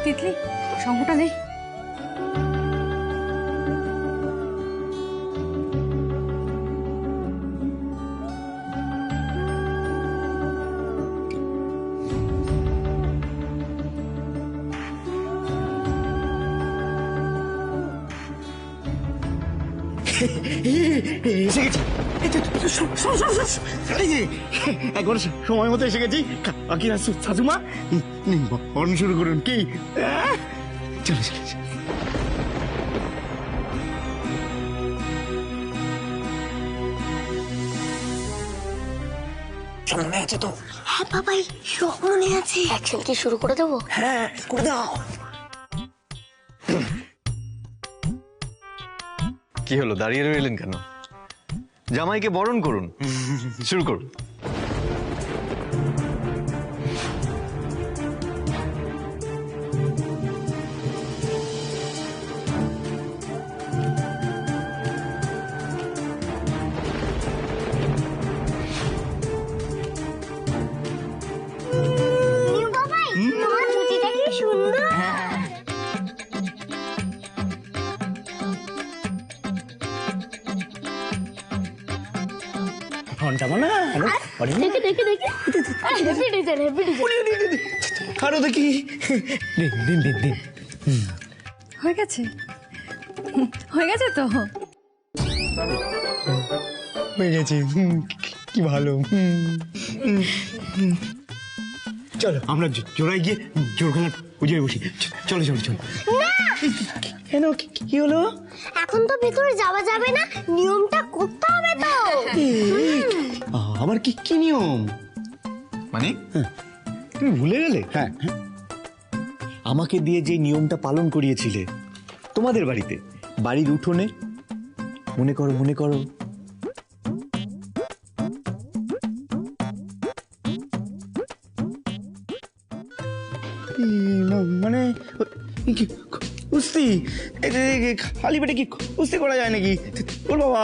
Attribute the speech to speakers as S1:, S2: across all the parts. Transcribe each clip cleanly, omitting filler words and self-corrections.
S1: তিতলি, শঙ্খটা নেই।
S2: এসে গেছি, একবার সময় মতো এসে গেছি। আকিরা শাশুমা অন শুরু করুন কি? চলো চলো চলো। মনে আছে তো?
S3: হ্যাঁ বাবাই, সব মনে আছে। অ্যাকশন কি শুরু করে দেবো?
S2: হ্যাঁ করে দাও।
S4: কি হলো, দাঁড়িয়ে রইলেন কেন? জামাইকে বরণ করুন, শুরু করুন।
S3: বাবাই, তোমার ছুটিটা কি সুন্দর।
S2: ফোনটা মানে
S3: দেখে দেখে দেখে হ্যাপি ডিজাইন, হ্যাপি ডিজাইন।
S2: আরো দেখি। দিন দিন দিন দিন।
S1: হয়ে গেছে, হয়ে গেছে তো।
S2: হয়ে গেছে। কি ভালো। চলো আমরা জোড়ায় গিয়ে জোরখানা পুজোয় বসি। চলো চলো চলো। কেন কি হলো?
S3: এখন তো ভেতরে যাওয়া যাবে না, নিয়মটা করতে হবে তো।
S2: আবার কি কি নিয়ম?
S4: মানে
S2: তুমি ভুলে গেলে? হ্যাঁ, আমাকে দিয়ে যে নিয়মটা পালন করিয়েছিলে তোমাদের বাড়িতে, বাড়ির উঠোনে, মনে করো মনে করো। মানে কুস্তি খালি পেটে কি কুস্তি করা যায় নাকি? ওর বাবা,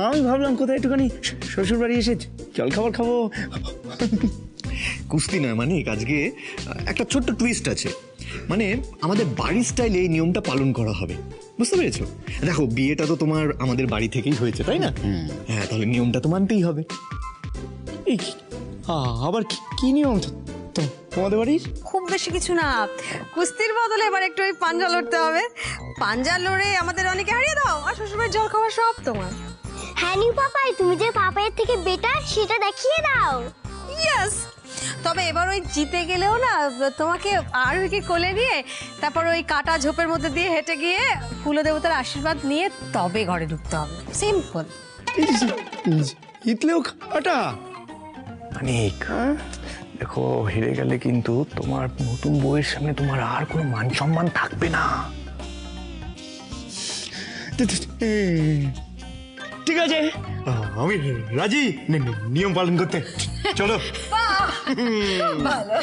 S2: আমি ভাবলাম কোথায় একটুখানি শ্বশুর বাড়ি এসে জল খাবার খাবো।
S4: কুস্তি নয়, মানে আজকে একটা ছোট্ট টুইস্ট আছে। মানে আমাদের বাড়ির স্টাইলে এই নিয়মটা পালন করা হবে, বুঝতে পেরেছো? দেখো, বিয়েটা তো তোমার আমাদের বাড়ি থেকেই হয়েছে, তাই না? হ্যাঁ, তাহলে নিয়মটা তো মানতেই হবে।
S2: এই আবার কি নিয়ম তোমাদের বাড়ির?
S1: খুব বেশি কিছু না, কুস্তির বদলে এবার একটু ওই পাঞ্জা লড়তে হবে। পাঞ্জা লড়ে আমাদের অনেকে হারিয়ে দাও, আর শ্বশুরবাড়ির জল খাওয়া সব তোমার।
S3: হ্যাঁ নিউ পাপাই, তুমি যে পাপাইয়ের থেকে বেটার সেটা দেখিয়ে দাও।
S1: ইয়েস, তবে এবার ওই জিতে গেলেও না, তোমাকে আরোহীকে কোলে নিয়ে তারপর ওই কাটা ঝোপের মধ্যে দিয়ে হেঁটে গিয়ে কুলদেবতার আশীর্বাদ নিয়ে তবে ঘরে ঢুকতে হবে। সিম্পল।
S2: ইতলেও কাটা?
S5: অনেক দেখো, হেরে গেলে কিন্তু তোমার নতুন বউয়ের সামনে তোমার আর কোনো মান সম্মান থাকবে না।
S2: ঠিক আছে, আমি রাজি নিয়ম পালন করতে। চলো।
S1: ভালো।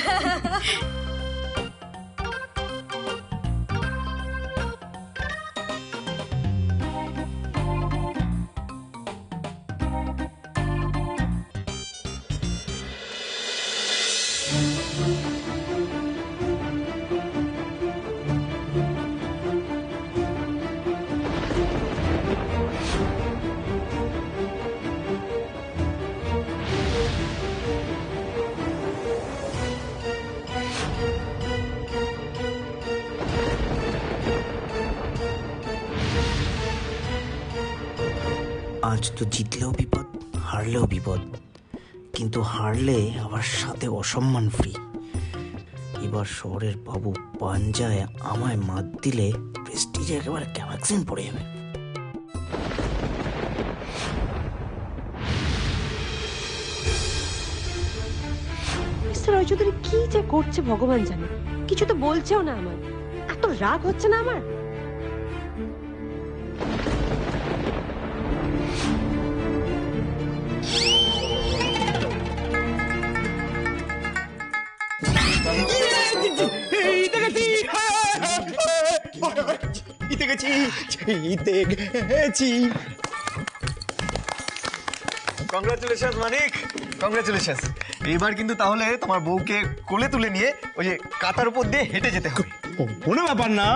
S6: আজ তো জিতলেও বিপদ, হারলেও বিপদ, কিন্তু হারলে আবার সাথে অসম্মান ফ্রি। এবার শহরের বাবু পাঞ্জায় আমায় মাত দিলে প্রেস্টিজে একেবারে ক্যামাক্সিন পড়ে যাবে।
S7: মিস্টার রায়চৌধুরী কি যে করছে ভগবান জানে, কিছু তো বলছেও না। আমার এত রাগ হচ্ছে না আমার।
S2: জিতে গেছি।
S4: কংগ্রাচুলেশন মানিক, কংগ্রাচুলেশন। এবার কিন্তু তাহলে তোমার বউকে কোলে তুলে নিয়ে ওই যে কাতার উপর দিয়ে হেঁটে যেতে হবে।
S2: কোনো ব্যাপার না।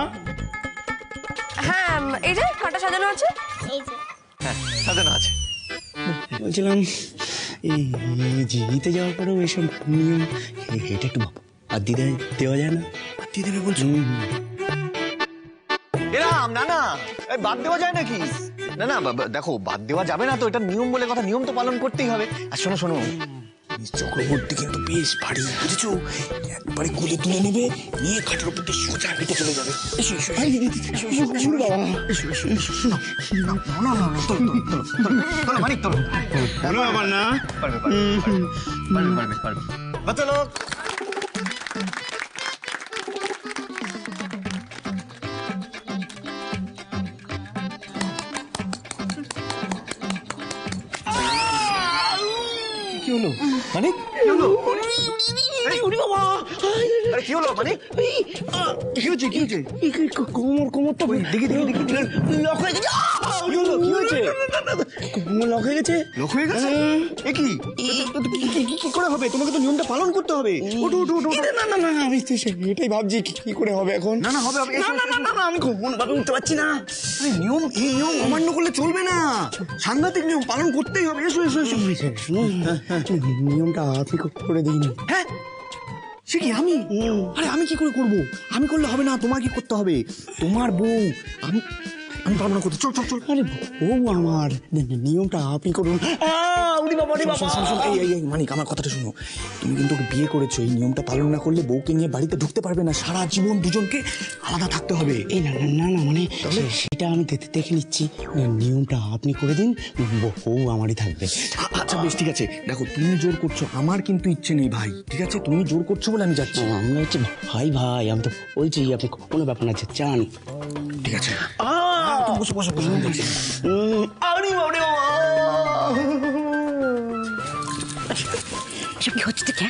S8: হ্যাঁ এই যে কাটা সাজানো আছে।
S3: এই যে
S4: হ্যাঁ সাজানো আছে।
S2: বলছিলাম এই জিতে যাওয়ার পরেও এইসব নিয়ম এটা একটু বাদ দিয়ে দেওয়া যায় না?
S4: বাদ দিয়ে দেবে বলছো? এরাম না না, এই বাদ দেওয়া যায় নাকি? না না দেখো, বাদ দেওয়া যাবে না তো, এটা নিয়ম বলে কথা, নিয়ম তো পালন করতেই হবে। আর শোনো শোনো,
S5: চক্রবর্তী কিন্তু বেশ ভারী, বুঝেছো? একবারে কোলে তুলে নেবে, নিয়ে খাটের উপর দিয়ে সোজা হেঁটে চলে যাবে। এসো এসো
S4: মানিক তোলো।
S2: কোনো ব্যাপার না।
S4: পারবে পারবে। বাচ্চা লোক কি হলো? মানে কি হলো? আরে কি হলো মানে? কি হচ্ছে?
S2: কোমরটা দেখি লক হয়ে গেছে।
S4: কি হলো? কি হয়েছে?
S2: কোমর লক হয়ে গেছে।
S4: লোক হয়ে গেছে? এ কি কি করে হবে? তোমাকে তো নিয়মটা পালন করতে হবে। ওঠো ওঠো ওঠো।
S2: না আমি তো এটাই ভাবছি কি করে হবে এখন।
S4: না হবে হবে।
S2: না আমি কোনোভাবে উঠতে পারছি না।
S4: আরে নিয়ম, এই নিয়ম অমান্য করলে চলবে না, সাংঘাতিক নিয়ম পালন করতেই হবে। এসো এসো এসো।
S2: নিয়মটা আপনি করে দিন।
S4: হ্যাঁ সে কি আমি? আরে আমি কি করে করবো? আমি করলে হবে না, তোমার কি করতে হবে? তোমার বউ। আমি পারবো না করতে। চল চল চল।
S2: আরে বউ আমার, নিয়মটা আপনি করুন।
S5: এই মানিক, আমার কথাটা শুনো। তুমি কিন্তু ওকে বিয়ে করেছো, এই নিয়মটা পালন না করলে বউকে নিয়ে বাড়িতে ঢুকতে পারবে না, সারা জীবন দুজনকে আলাদা থাকতে হবে।
S2: এই না মানে সেটা আমি দেখে নিচ্ছি। নিয়মটা আপনি করে দিন, বউ আমারই থাকবে।
S5: আচ্ছা বেশ, ঠিক আছে। দেখো তুমি জোর করছো, আমার কিন্তু ইচ্ছে নেই ভাই, ঠিক আছে? তুমি জোর করছো বলে আমি যাচ্ছি।
S2: আমরা হচ্ছে ভাই আমি তো বলছি আপনি কোনো ব্যাপার না, চান।
S5: ঠিক আছে, তুমি বসো বসো বসো।
S7: এসব কি হচ্ছে দেখে?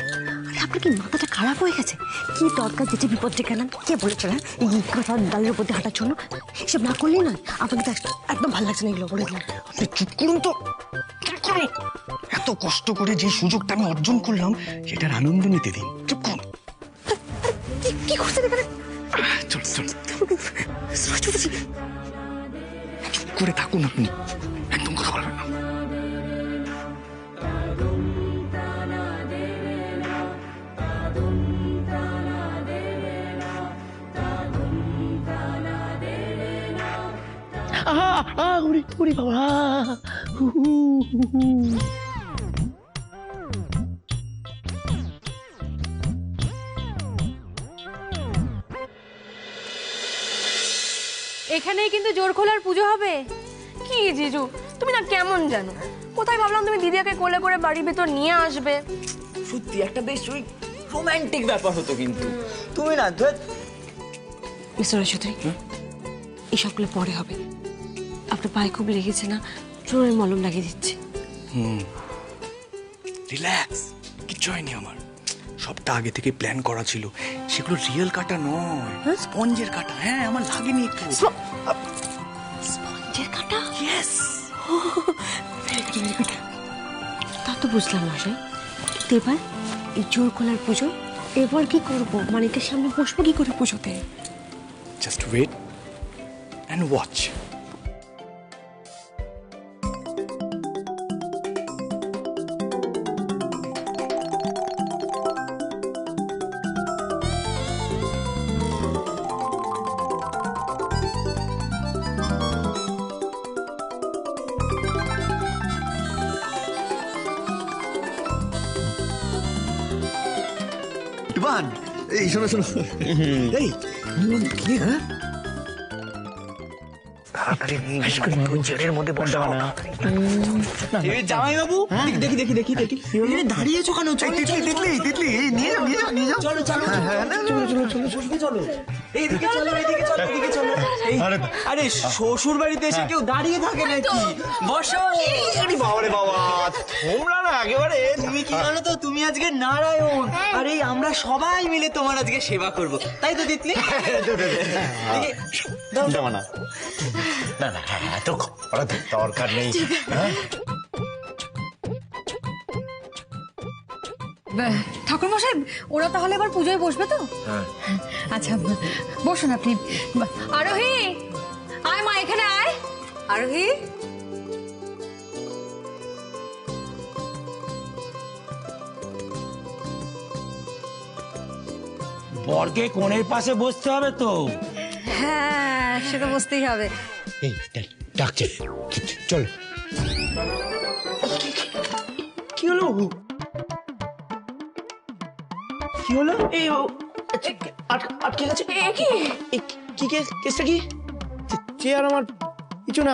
S7: আরে আপনার কি মাথাটা খারাপ হয়ে গেছে? কি দরকার যেতে বিপদ ডেকে আনেন? কে বলেছিল এই কাঁচা ডালের উপর দিয়ে হাঁটার জন্য? এসব না করলেই নয়। আপনাকে তো একদম ভালো লাগছে না এগুলো বলে দিলাম।
S5: আপনি চুপ করুন তো, চুপ করুন। এত কষ্ট করে যে সুযোগটা আমি অর্জন করলাম, সেটার আনন্দ নিতে দিন। চুপ করুন।
S7: কি করছেন এখানে?
S5: চল চল, চুপ করে থাকুন আপনি, একদম কথা বলবেন না।
S2: উড়ি বাবা।
S1: এখানেই কিন্তু জোর খোলার পুজো হবে।
S8: কি জিজু, তুমি না কেমন জানো? কোথায় ভাবলাম তুমি দিদিয়াকে কোলে করে বাড়ির ভেতর নিয়ে আসবে।
S6: সত্যি একটা বেশ ওই রোমান্টিক ব্যাপার হতো, কিন্তু তুমি না
S7: মিস্টার চৌধুরী, এসবগুলো পরে হবে। আপনার পায়ে খুব লেগেছে না? চোরের মলম লাগিয়ে দিচ্ছি।
S5: রিল্যাক্স, কিচ্ছু হয়নি আমার। সবটা আগে থেকে প্ল্যান করা ছিল। সেগুলো রিয়েল কাটা নয়, স্পঞ্জের কাটা। হ্যাঁ, আমার লাগেনি একটু।
S7: স্পঞ্জের কাটা?
S5: ইয়েস।
S7: তা তো বুঝলাম না সাই। কিন্তু এবার এই জোর খোলার পুজো এবার কি করবো? মানিকের সামনে বসবো কি করে পুজোতে?
S5: Just wait and watch.
S4: Ivan, এই শোনো শোনো।
S5: এই নিয়ম কি? হ্যাঁ, তাড়াতাড়ি জেলের মধ্যে বসাও।
S6: জামাই বাবু, দেখি দেখি দেখি দেখি দাঁড়িয়েছো কেন?
S4: তিতলি নিয়ে যাও।
S6: চলো চলো চলো, এইদিকে চলো, এইদিকে চলো, এইদিকে চলো। আরে শ্বশুর বাড়িতে এসে কেউ দাঁড়িয়ে থাকে নাকি? বসো।
S4: আরে বাবারে বাবা, তোমরা না একেবারে।
S6: তুমি কি জানো তো, তুমি আজকে নারায়ণ। আরে আমরা সবাই মিলে তোমার আজকে সেবা করব, তাই তো তিতলি?
S4: দাও না এত করার দরকার নেই।
S1: ঠাকুর মশাই, ওরা তাহলে এবার পুজোয় বসবে তো? আচ্ছা, বসুন আপনি। আরোহী, আয় মা, এখানে আয়। আরোহী,
S9: বরকে কোণের পাশে বসতে হবে তো।
S1: হ্যাঁ সে তো বসতেই হবে।
S2: এই ডাকছে, চল। কি হলো? কি হলো? এই আটকে গেছে। কি কেসটা কি? চেয়ার আমার কিছু না,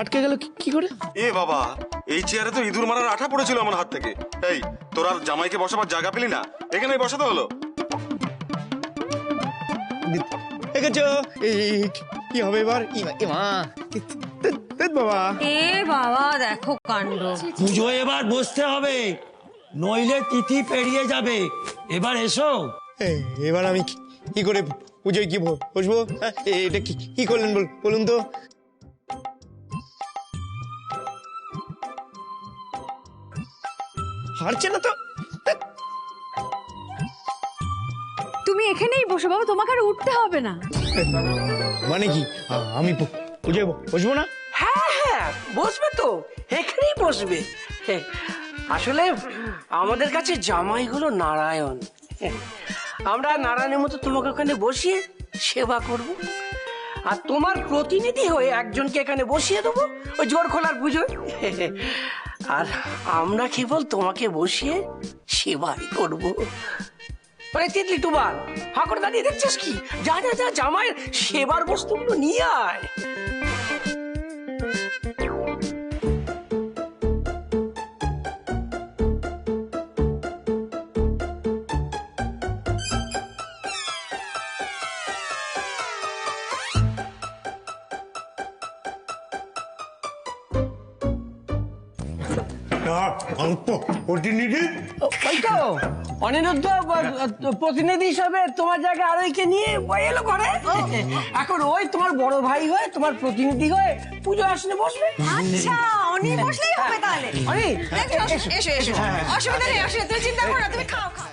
S2: আটকে গেল কি করে?
S10: এ বাবা, এই চেয়ারে তো ইঁদুর মারার আঠা পড়েছিল আমার হাত থেকে। এই তোর আর জামাইকে বসাবার জায়গা পেলি না, এখানেই বসাতে হলো।
S2: দেখেছো কি হবে এবার? মা বাবা,
S1: এ বাবা, দেখো কাণ্ড।
S9: পুজো এবার বসতে হবে, নইলে তিথি পেরিয়ে যাবে। এবার এসো।
S2: এবার আমি কি করে পুজোয় কি বসবো? এটা কি করলেন বলুন তো? হারছে না তো।
S1: তুমি এখানেই বসো বাবা, তোমাকে আর উঠতে হবে না।
S2: মানে কি আমি পুজোয় বসবো না?
S11: হ্যাঁ হ্যাঁ, বসবে তো, এখানেই বসবে। আসলে আমাদের কাছে জামাই হলো নারায়ণ। আমরা নারায়ণের মতো তোমাকে ওখানে বসিয়ে সেবা করব, আর তোমার প্রতিনিধি হয়ে একজনকে এখানে বসিয়ে দেবো ওই জোর খোলার পুজোয়। আর আমরা কেবল তোমাকে বসিয়ে সেবাই করব। মানে তিতলি টুবাল হা করে দাঁড়িয়ে দেখছিস কি? যা যা যা, জামাইয়ের সেবার বস্তুগুলো নিয়ে আয়।
S2: প্রতিনিধি
S11: ওই তো অনিরুদ্ধ প্রতিনিধি হিসাবে তোমার জায়গায় আরোইকে নিয়ে এলো ঘরে। এখন ওই তোমার বড় ভাই হয়ে, তোমার প্রতিনিধি হয়ে পুজো আসনে বসবে।
S1: আচ্ছা, অনি বসলেই হবে তাহলে।
S11: অনি,
S1: এসো এসো, অসুবিধা নেই, তুমি চিন্তা করো না, তুমি খাও খাও।